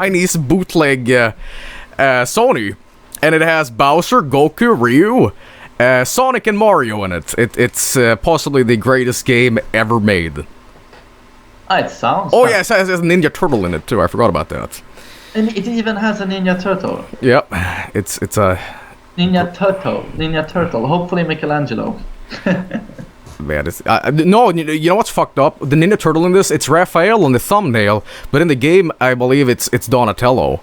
Chinese bootleg Sony, and it has Bowser, Goku, Ryu, Sonic, and Mario in it. It's possibly the greatest game ever made. It sounds. Oh yeah, it has a Ninja Turtle in it too. I forgot about that. And it even has a Ninja Turtle. Yep, it's a Ninja Turtle. Hopefully Michelangelo. man. It's no, you know what's fucked up? The Ninja Turtle in this, it's Raphael on the thumbnail, but in the game, I believe it's Donatello.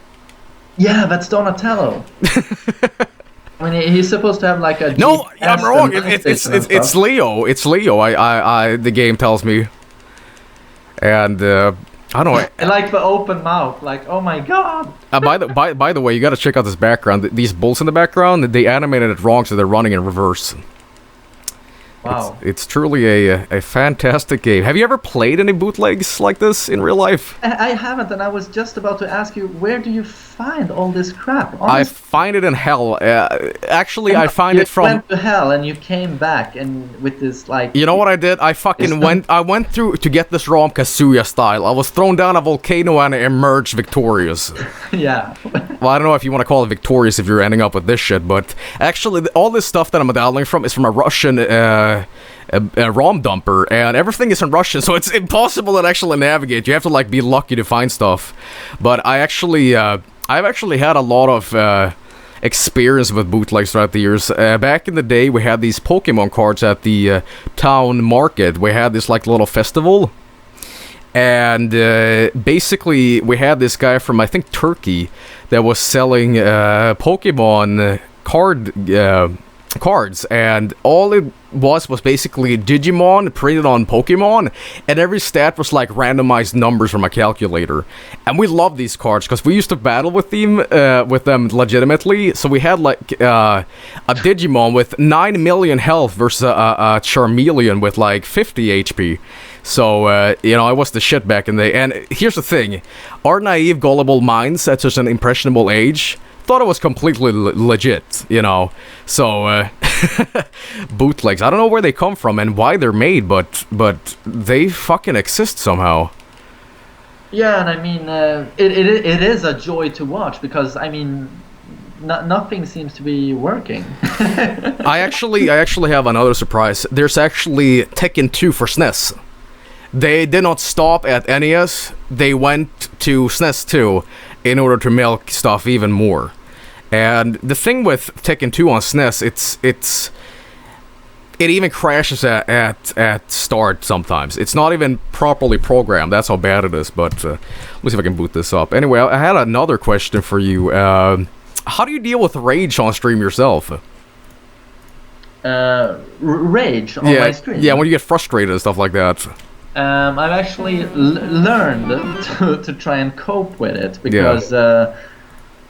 Yeah, that's Donatello. I mean, he's supposed to have like a. No, I'm wrong. It's Leo. It's Leo. The game tells me. And I don't know. I like the open mouth, like, oh my god. By the way, you got to check out this background. These bulls in the background, they animated it wrong, so they're running in reverse. Wow. It's truly a fantastic game. Have you ever played any bootlegs like this in real life? I haven't, and I was just about to ask you, where do you find all this crap? I find it in hell. Actually, I find it from... You went to hell and you came back and with this, like... You know what I did? I went through to get this ROM Kazuya style. I was thrown down a volcano and I emerged victorious. Yeah. Well, I don't know if you want to call it victorious if you're ending up with this shit, but actually, all this stuff that I'm downloading from is from a Russian... a ROM dumper, and everything is in Russian, so it's impossible to actually navigate. You have to like be lucky to find stuff. But I've actually had a lot of experience with bootlegs throughout the years. Back in the day, we had these Pokemon cards at the town market. We had this like little festival, and basically we had this guy from I think Turkey that was selling Pokemon cards, and all it was basically Digimon printed on Pokemon, and every stat was like randomized numbers from a calculator. And we loved these cards because we used to battle with them legitimately. So we had like a Digimon with 9 million health versus a Charmeleon with like 50 HP. So, I was the shit back in the day. And here's the thing, our naive, gullible minds at such an impressionable age thought it was completely legit, So, bootlegs, I don't know where they come from and why they're made, but they fucking exist somehow. Yeah, and I mean, it is a joy to watch because, I mean, nothing seems to be working. I actually have another surprise. There's actually Tekken 2 for SNES. They did not stop at NES. They went to SNES 2 in order to milk stuff even more. And the thing with Tekken 2 on SNES, it even crashes at start sometimes. It's not even properly programmed. That's how bad it is. But let's see if I can boot this up. Anyway, I had another question for you. How do you deal with rage on stream yourself? Rage on my stream? Yeah, when you get frustrated and stuff like that. I've actually learned to try and cope with it because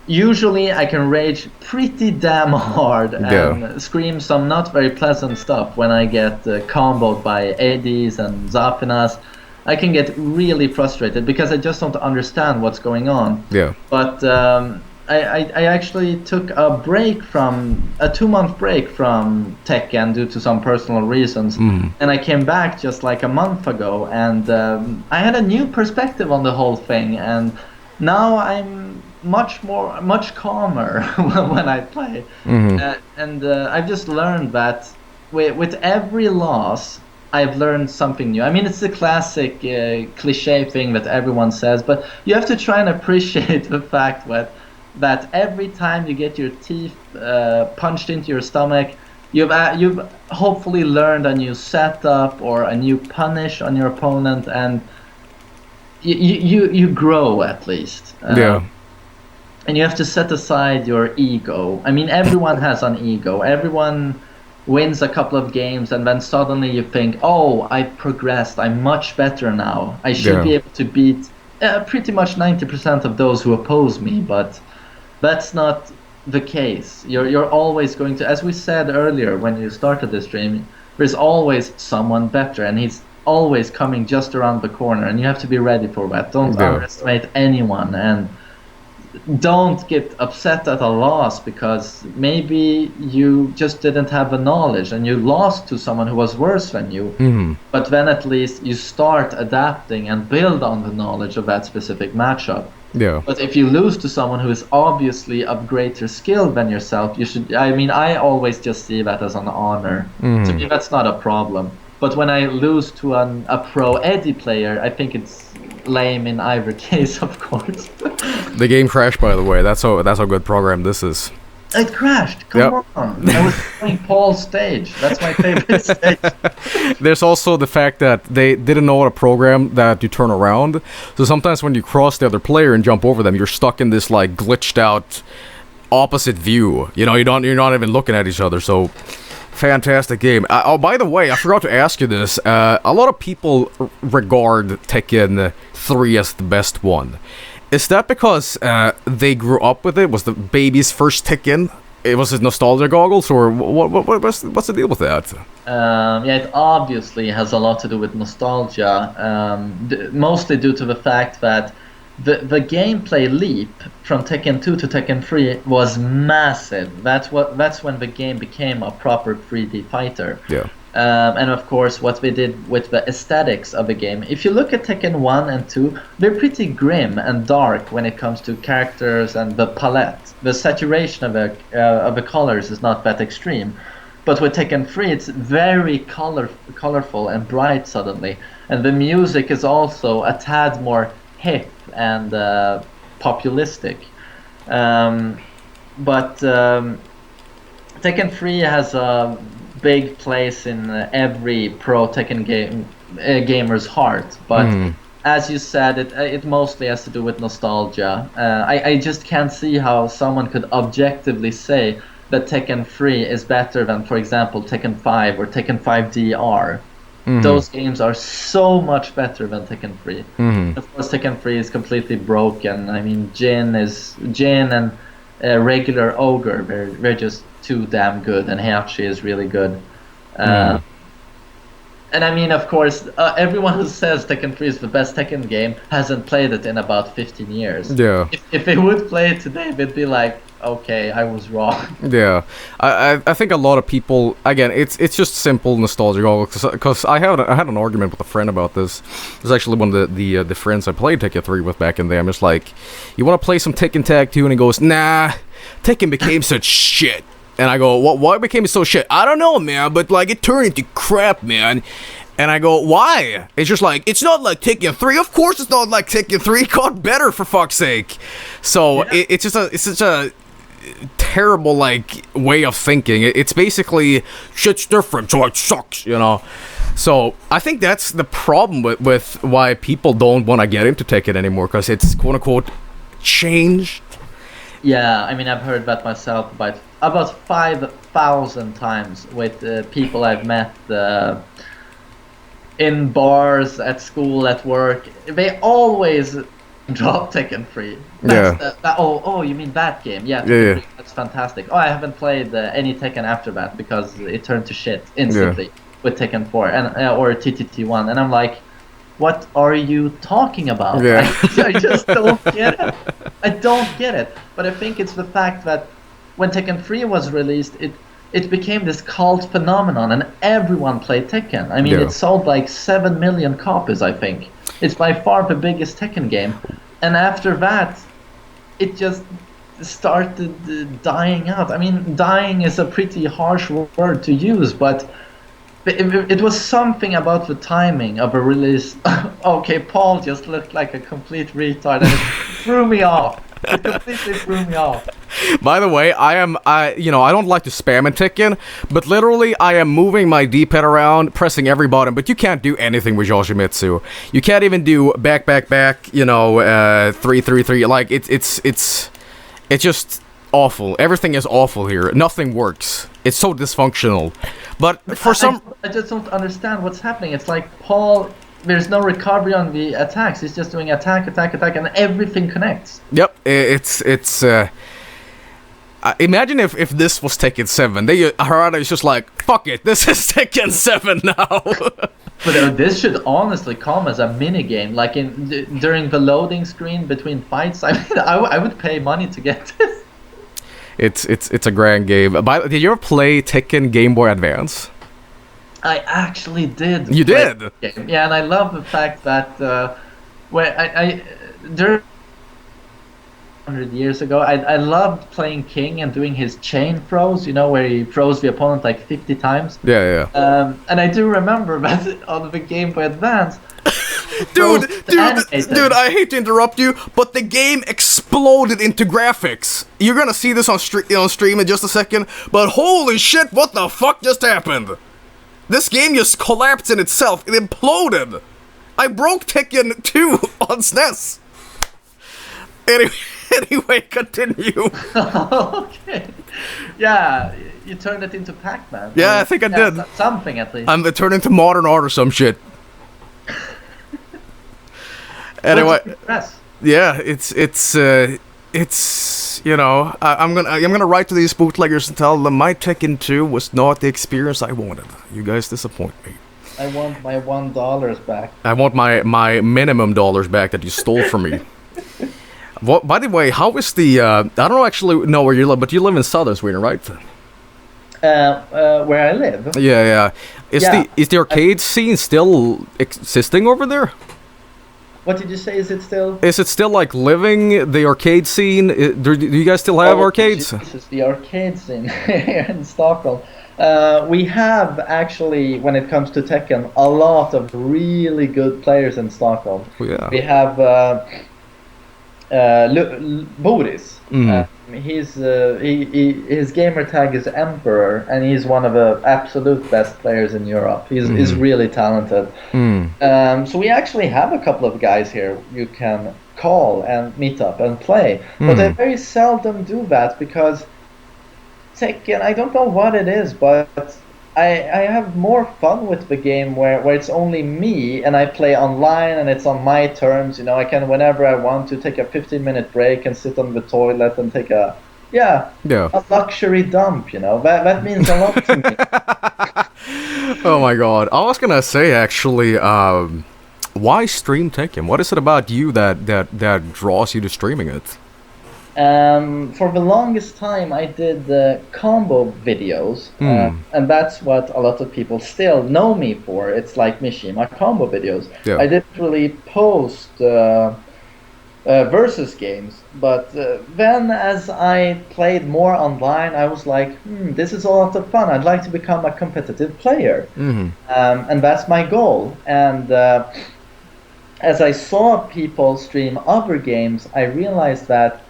usually I can rage pretty damn hard and scream some not very pleasant stuff when I get comboed by ADs and Zafinas. I can get really frustrated because I just don't understand what's going on. Yeah. But I actually took a break a 2-month break from Tekken due to some personal reasons, and I came back just like a month ago, and I had a new perspective on the whole thing, and now I'm much calmer when I play, and I've just learned that with every loss I've learned something new. I mean, it's the classic cliche thing that everyone says, but you have to try and appreciate the fact that every time you get your teeth punched into your stomach, you've hopefully learned a new setup or a new punish on your opponent, and you grow at least. And you have to set aside your ego. I mean, everyone has an ego. Everyone wins a couple of games, and then suddenly you think, oh, I've progressed. I'm much better now. I should be able to beat pretty much 90% of those who oppose me, but that's not the case. You're always going to, as we said earlier when you started this stream, there's always someone better, and he's always coming just around the corner, and you have to be ready for that. Don't underestimate anyone, and don't get upset at a loss because maybe you just didn't have the knowledge and you lost to someone who was worse than you. But then at least you start adapting and build on the knowledge of that specific matchup. Yeah. But if you lose to someone who is obviously of greater skill than yourself, you should. I mean, I always just see that as an honor. To me, that's not a problem. But when I lose to a pro Eddie player, I think it's lame in either case, of course. The game crashed, by the way. That's how good program this is. It crashed. Come on. I was playing Paul's stage. That's my favorite stage. There's also the fact that they didn't know how to program that you turn around. So sometimes when you cross the other player and jump over them, you're stuck in this like glitched out opposite view. You know, you're not even looking at each other. So fantastic game. Oh, by the way, I forgot to ask you this. A lot of people regard Tekken 3 as the best one. Is that because they grew up with it? Was the baby's first Tekken? Was it nostalgia goggles, or what's the deal with that? Yeah, it obviously has a lot to do with nostalgia, mostly due to the fact that the gameplay leap from Tekken 2 to Tekken 3 was massive. That's when the game became a proper 3D fighter. Yeah. And of course, what they did with the aesthetics of the game. If you look at Tekken 1 and 2, they're pretty grim and dark when it comes to characters and the palette. The saturation of the colors is not that extreme. But with Tekken 3, it's very colorful and bright suddenly. And the music is also a tad more hip and populistic. But Tekken 3 has a big place in every pro Tekken gamer's heart, but as you said, it mostly has to do with nostalgia. I just can't see how someone could objectively say that Tekken 3 is better than, for example, Tekken 5 or Tekken 5 DR. Those games are so much better than Tekken 3. Of course, Tekken 3 is completely broken. I mean, Jin and regular Ogre, they're just too damn good, and Heihachi is really good. And I mean, of course, everyone who says Tekken 3 is the best Tekken game hasn't played it in about 15 years. Yeah. If they would play it today, they'd be like, okay, I was wrong. Yeah, I think a lot of people, again, it's just simple nostalgia, because I had an argument with a friend about this. It was actually one of the friends I played Tekken 3 with back in the day. I'm just like, you want to play some Tekken Tag 2? And he goes, nah, Tekken became such shit. And I go, why it became so shit? I don't know, man, but like it turned into crap, man. And I go, why? It's just like, it's not like Tekken 3. Of course it's not like Tekken 3. It got better, for fuck's sake. So it's such a terrible like way of thinking. It's basically shit's different, so it sucks, you know. So I think that's the problem with why people don't want to get into Tekken anymore, because it's quote unquote changed. Yeah, I mean, I've heard that myself about 5,000 times with people I've met in bars, at school, at work. They always drop Tekken 3. Oh, you mean that game? Yeah, Tekken 3, that's fantastic. Oh, I haven't played any Tekken after that because it turned to shit instantly with Tekken 4 and or TTT1, and I'm like, what are you talking about? Yeah. I just don't get it. I don't get it. But I think it's the fact that when Tekken 3 was released, it became this cult phenomenon, and everyone played Tekken. I mean, it sold like 7 million copies, I think. It's by far the biggest Tekken game. And after that, it just started dying out. I mean, dying is a pretty harsh word to use, but it was something about the timing of a release. Okay, Paul just looked like a complete retard, and it threw me off. It completely threw me off. By the way, I don't like to spam in Tekken, but literally I am moving my D-pad around, pressing every button, but you can't do anything with Yoshimitsu. You can't even do back, 3, like, it's just awful. Everything is awful here. Nothing works. It's so dysfunctional. But for I just don't understand what's happening. It's like Paul, there's no recovery on the attacks. He's just doing attack, and everything connects. Yep, it's imagine if this was Tekken 7. Harada is just like, fuck it, this is Tekken 7 now. But this should honestly come as a mini game, like during the loading screen between fights. I mean, I would pay money to get this. It's a grand game. Did you ever play Tekken Game Boy Advance? I actually did. You did? Yeah, and I love the fact that when during 100 years ago. I loved playing King and doing his chain throws, you know, where he throws the opponent like 50 times. Yeah. And I do remember that on the Game Boy Advance. Dude, I hate to interrupt you, but the game exploded into graphics. You're gonna see this on stream in just a second, but holy shit, what the fuck just happened? This game just collapsed in itself. It imploded. I broke Tekken 2 on SNES. Anyway, continue. Okay. Yeah, you turned it into Pac-Man. Yeah, I think I did. Something at least. It turned into Modern Art or some shit. Anyway, yeah, it's you know, I'm gonna write to these bootleggers and tell them my Tekken 2 was not the experience I wanted. You guys disappoint me. I want my $1 back. I want my minimum dollars back that you stole from me. What? By the way, how is the? I don't actually know where you live, but you live in southern Sweden, right? Where I live. Yeah. Is the arcade scene still existing over there? What did you say? Is it still? Is it still like living, the arcade scene? Do you guys still have arcades? This is the arcade scene here in Stockholm. We have actually, when it comes to Tekken, a lot of really good players in Stockholm. Yeah. We have Boris. His gamer tag is Emperor, and he's one of the absolute best players in Europe. He's really talented. So we actually have a couple of guys here you can call and meet up and play, but I very seldom do that because Tekken, I don't know what it is, but I have more fun with the game where it's only me and I play online and it's on my terms. You know, I can, whenever I want to, take a 15-minute break and sit on the toilet and take a luxury dump. You know, that means a lot to me. Oh my god, I was gonna say actually, why stream Tekken? What is it about you that draws you to streaming it? For the longest time, I did combo videos, and that's what a lot of people still know me for. It's like Mishima combo videos. Yeah. I didn't really post versus games, but then as I played more online, I was like, this is a lot of fun. I'd like to become a competitive player, and that's my goal. And as I saw people stream other games, I realized that,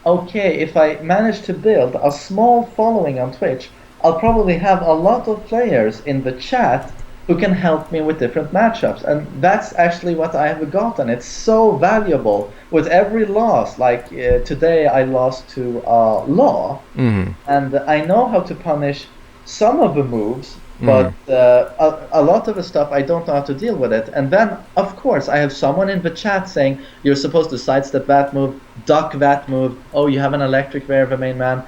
okay, if I manage to build a small following on Twitch, I'll probably have a lot of players in the chat who can help me with different matchups. And that's actually what I have gotten. It's so valuable. With every loss, like today I lost to Law, and I know how to punish some of the moves, but a lot of the stuff I don't know how to deal with it. And then, of course, I have someone in the chat saying, you're supposed to sidestep that move, duck that move, oh, you have an electric there, the main man.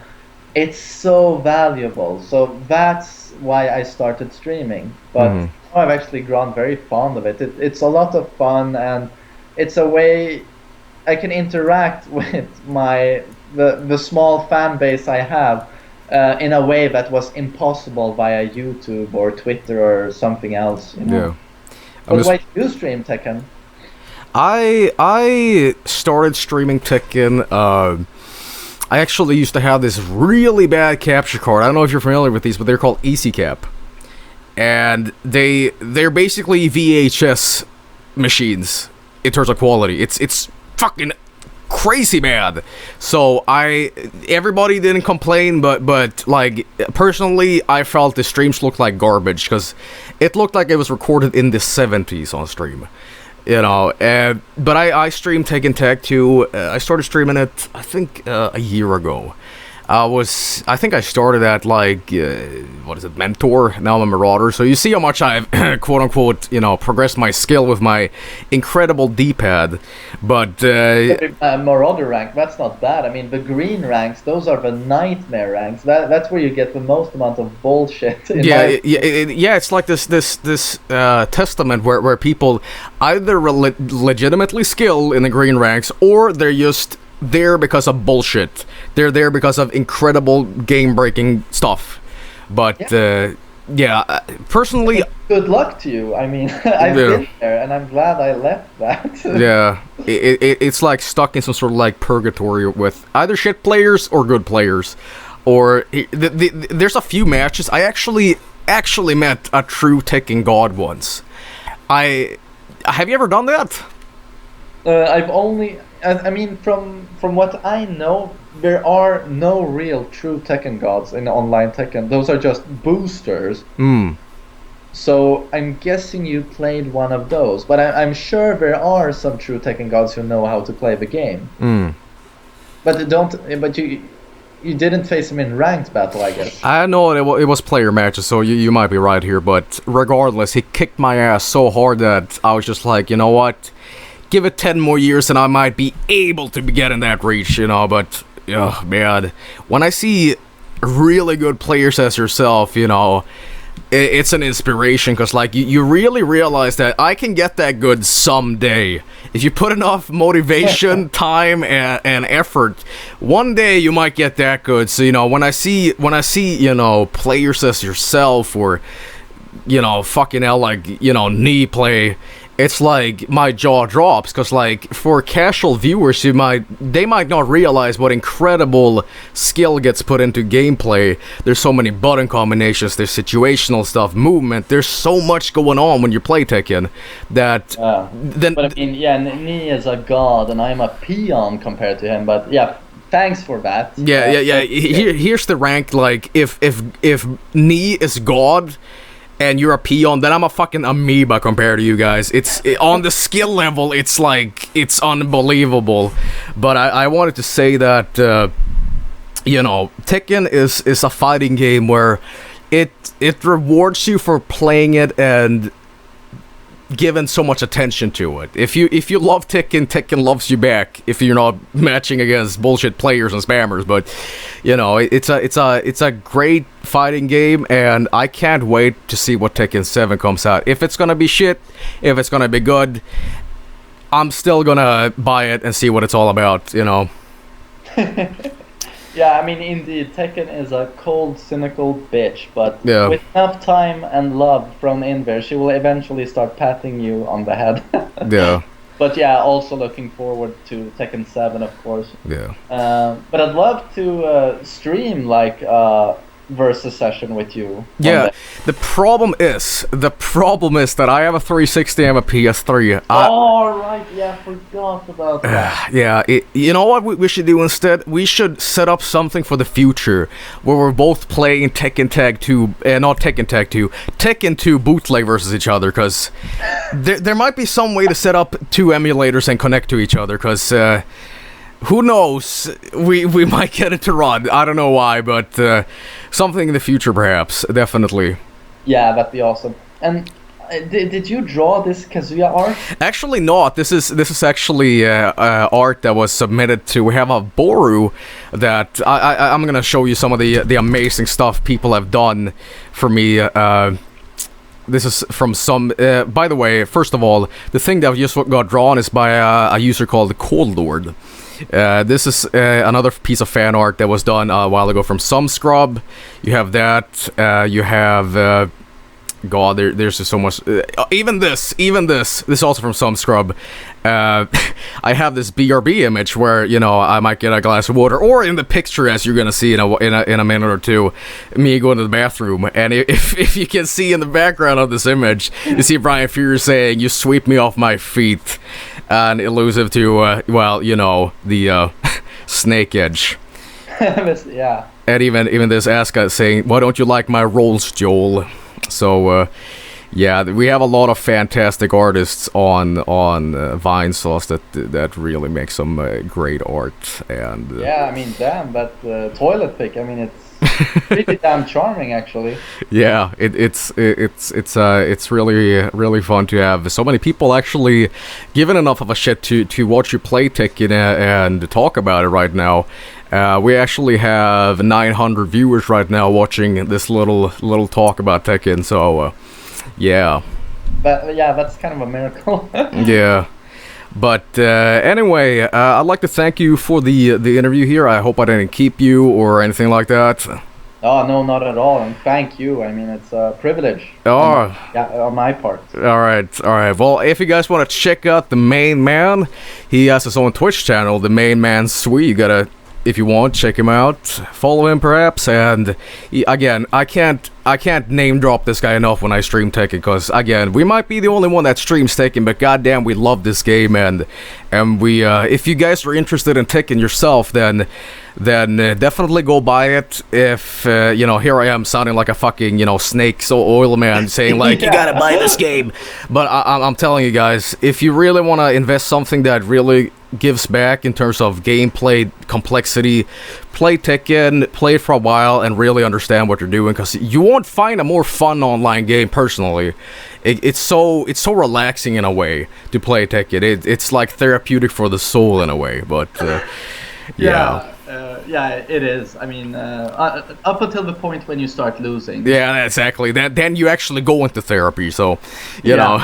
It's so valuable. So that's why I started streaming. But I've actually grown very fond of it. It's a lot of fun, and it's a way I can interact with the small fan base I have. In a way that was impossible via YouTube or Twitter or something else. You know? Yeah. But why do you stream Tekken? I started streaming Tekken. I actually used to have this really bad capture card. I don't know if you're familiar with these, but they're called Easy Cap, and they're basically VHS machines in terms of quality. It's fucking crazy bad. So everybody didn't complain, but like personally I felt the streams looked like garbage because it looked like it was recorded in the 70s on stream, you know. But I streamed Tekken Tag 2. I started streaming it I think a year ago. I think I started at like Mentor. Now I'm a Marauder. So you see how much I've quote unquote, you know, progressed my skill with my incredible D-pad. But Marauder rank, that's not bad. I mean, the green ranks, those are the nightmare ranks. That's where you get the most amount of bullshit. It's like this testament where people either legitimately skill in the green ranks, or they're just there because of bullshit. They're there because of incredible game-breaking stuff. But yeah, personally, Good luck to you. I mean, I've been there, and I'm glad I left that. yeah, it's like stuck in some sort of like purgatory with either shit players or good players, or there's a few matches. I actually met a true Tekken god once. Have you ever done that? I've only, I mean, from what I know, there are no real true Tekken gods in online Tekken. Those are just boosters. So I'm guessing you played one of those, but I'm sure there are some true Tekken gods who know how to play the game. But you didn't face him in ranked battle, I guess. I know it was player matches, so you might be right here. But regardless, he kicked my ass so hard that I was just like, you know what? Give it 10 more years and I might be able to get in that reach, you know. But, oh, man, when I see really good players as yourself, you know, it's an inspiration, because like you really realize that I can get that good someday if you put enough motivation, time, and effort. One day you might get that good. So, you know, when I see you know, players as yourself, or, you know, fucking hell, like, you know, knee play, it's like my jaw drops, because like for casual viewers, they might not realize what incredible skill gets put into gameplay. There's so many button combinations, there's situational stuff, movement, there's so much going on when you play Tekken that but I mean, yeah, Ni is a god and I'm a peon compared to him, but yeah, thanks for that. Yeah. Here's the rank. Like if Ni is god and you're a peon, then I'm a fucking amoeba compared to you guys. On the skill level, it's like, it's unbelievable. But I wanted to say that, you know, Tekken is a fighting game where it rewards you for playing it and given so much attention to it. If you love Tekken, Tekken loves you back. If you're not matching against bullshit players and spammers, but you know, it's a great fighting game, and I can't wait to see what Tekken 7 comes out. If it's gonna be shit, if it's gonna be good, I'm still gonna buy it and see what it's all about. You know. Yeah, I mean, indeed, Tekken is a cold, cynical bitch, but yeah, with enough time and love thrown in there, she will eventually start patting you on the head. Yeah. But yeah, also looking forward to Tekken 7, of course. Yeah. But I'd love to stream, like, versus session with you. Yeah, the problem is that I have a 360 and a PS3. Oh, right, yeah, I forgot about that. Yeah, you know what we should do instead? We should set up something for the future where we're both playing Tekken Tag 2, not Tekken Tag 2, Tekken 2 bootleg versus each other, because there might be some way to set up two emulators and connect to each other, because who knows? We might get it to run. I don't know why, but something in the future, perhaps. Definitely. Yeah, that'd be awesome. And did you draw this Kazuya art? Actually, not. This is actually art that was submitted to. We have a Boru that I'm gonna show you some of the amazing stuff people have done for me. This is from some. By the way, first of all, the thing that just got drawn is by a user called Cold Lord. This is another piece of fan art that was done a while ago from some scrub. You have that. You have. God, there's just so much. Even this is also from some scrub. I have this BRB image where, you know, I might get a glass of water, or in the picture, as you're gonna see in a minute or two, me going to the bathroom. And if you can see in the background of this image, you see Brian Fury saying, "You sweep me off my feet," and elusive to well, you know, the snake edge. Yeah. And even this Asuka saying, "Why don't you like my rolls, Joel?" So, yeah, we have a lot of fantastic artists on Vinesauce that really make some great art. And yeah, I mean, damn, that toilet pic. I mean, it's pretty damn charming, actually. Yeah, it's really fun to have so many people actually giving enough of a shit to watch you play Tekken and talk about it right now. We actually have 900 viewers right now watching this little talk about Tekken, so yeah. But yeah, that's kind of a miracle. Yeah. But anyway, I'd like to thank you for the interview here. I hope I didn't keep you or anything like that. Oh no, not at all. And thank you. I mean, it's a privilege. Oh, On my part. all right, all right. Well, if you guys want to check out the main man, he has his own Twitch channel, TheMainManSWE. You gotta, if you want, check him out. Follow him, perhaps. And again, I can't name drop this guy enough when I stream Tekken, because again, we might be the only one that streams Tekken, but goddamn, we love this game, and we, if you guys are interested in Tekken yourself, then definitely go buy it. If you know, here I am sounding like a fucking, you know, snake oil man saying like, you gotta buy this game, but I'm telling you guys, if you really want to invest something that really gives back in terms of gameplay complexity, play Tekken, play it for a while, and really understand what you're doing, because you won't find a more fun online game. Personally, it's so relaxing in a way to play Tekken. It's like therapeutic for the soul in a way, but yeah. Yeah, it is. I mean, up until the point when you start losing. Yeah, exactly. Then you actually go into therapy. So, you know.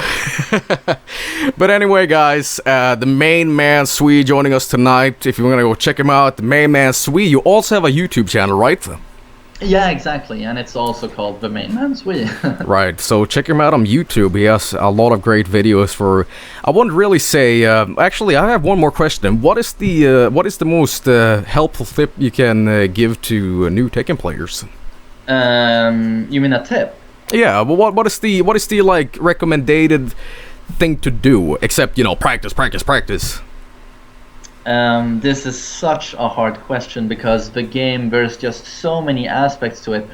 But anyway, guys, the main man Swede joining us tonight. If you want to go check him out, the main man Swede. You also have a YouTube channel, right? Yeah, exactly, and it's also called TheMainManSWE. Right, so check him out on YouTube. He has a lot of great videos for. I wouldn't really say. Actually, I have one more question. What is the most helpful tip you can give to new Tekken players? You mean a tip? Yeah. Well, what is the like recommended thing to do? Except, you know, practice. This is such a hard question, because the game, there's just so many aspects to it.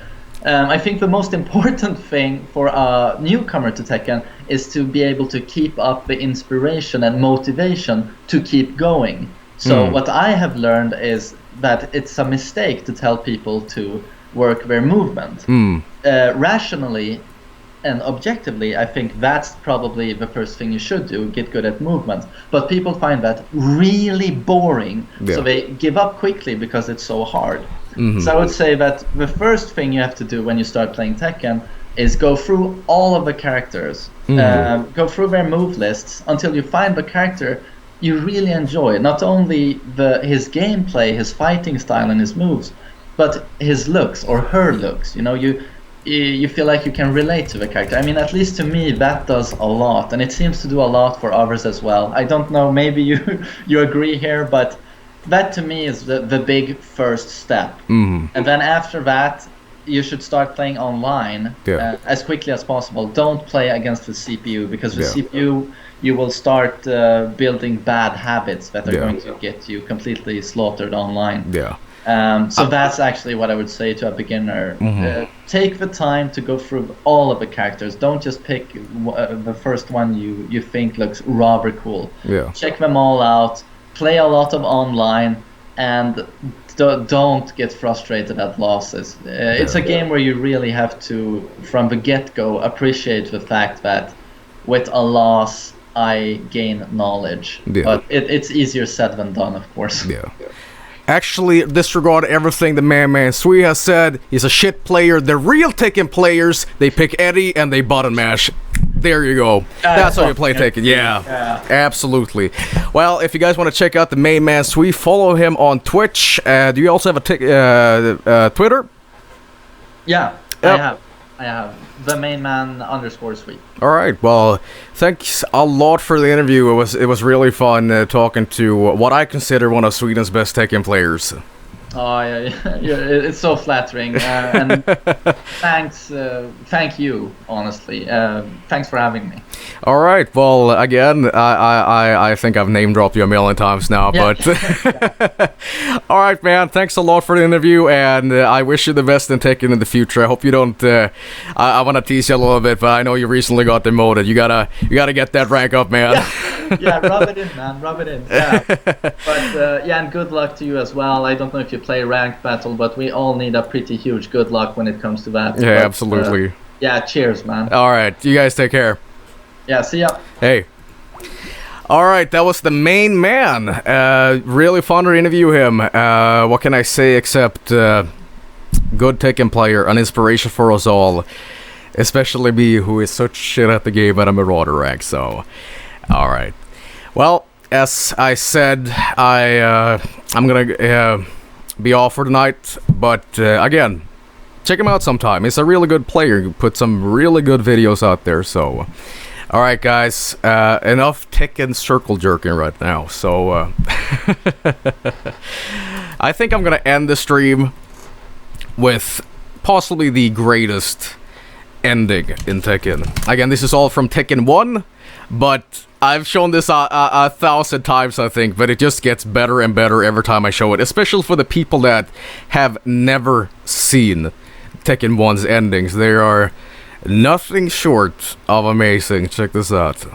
I think the most important thing for a newcomer to Tekken is to be able to keep up the inspiration and motivation to keep going. So what I have learned is that it's a mistake to tell people to work their movement. Rationally and objectively, I think that's probably the first thing you should do, get good at movement. But people find that really boring, so they give up quickly because it's so hard. So I would say that the first thing you have to do when you start playing Tekken is go through all of the characters, go through their move lists until you find the character you really enjoy. Not only his gameplay, his fighting style and his moves, but his looks or her looks. You know, you feel like you can relate to the character. I mean, at least to me, that does a lot, and it seems to do a lot for others as well. I don't know, maybe you agree here, but that to me is the big first step. And then after that, you should start playing online as quickly as possible. Don't play against the CPU, because the CPU, you will start building bad habits that are going to get you completely slaughtered online. So that's actually what I would say to a beginner. Take the time to go through all of the characters. Don't just pick the first one you think looks rather cool. Check them all out. Play a lot of online, and don't get frustrated at losses. It's a game where you really have to, from the get-go, appreciate the fact that with a loss, I gain knowledge. But it's easier said than done, of course. Actually, disregard everything the TheMainManSWE has said. He's a shit player. The real Tekken players, they pick Eddie and they button mash. There you go. That's how you play Tekken. Yeah, absolutely. Well, if you guys want to check out the TheMainManSWE, follow him on Twitch. Do you also have a Twitter? Yeah, I have. TheMainMan_SWE. All right. Well, thanks a lot for the interview. It was really fun talking to what I consider one of Sweden's best Tekken players. Oh yeah, it's so flattering, and thank you, honestly. Thanks for having me. All right. Well, again, I think I've name dropped you a million times now, but all right, man. Thanks a lot for the interview, and I wish you the best in Tekken in the future. I hope you don't. I want to tease you a little bit, but I know you recently got demoted. You gotta get that rank up, man. Yeah, rub it in, man. Rub it in. Yeah. But and good luck to you as well. I don't know if you play ranked battle, but we all need a pretty huge good luck when it comes to that. Yeah, but, absolutely. Cheers, man. All right, you guys take care. Yeah, see ya. Hey. All right, that was the main man. Really fun to interview him. What can I say except good Tekken player, an inspiration for us all, especially me, who is such shit at the game at a Marauder rank. So, all right. Well, as I said, I'm gonna be off for tonight. But again, check him out sometime. He's a really good player. He put some really good videos out there. So, all right, guys, enough Tekken circle jerking right now. So, I think I'm gonna end the stream with possibly the greatest ending in Tekken. Again, this is all from Tekken 1, but I've shown this a 1,000 times, I think, but it just gets better and better every time I show it, especially for the people that have never seen Tekken 1's endings. They are nothing short of amazing. Check this out.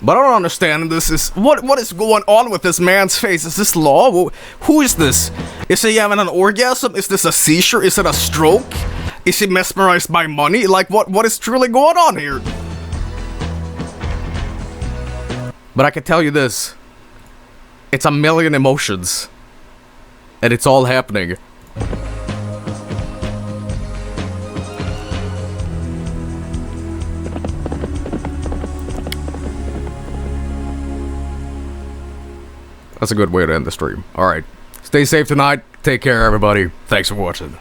But I don't understand this is what is going on with this man's face? Is this law? Who is this? Is he having an orgasm? Is this a seizure? Is it a stroke? Is he mesmerized by money? Like what is truly going on here? But I can tell you this. It's a million emotions. And it's all happening. That's a good way to end the stream. Alright. Stay safe tonight. Take care, everybody. Thanks for watching.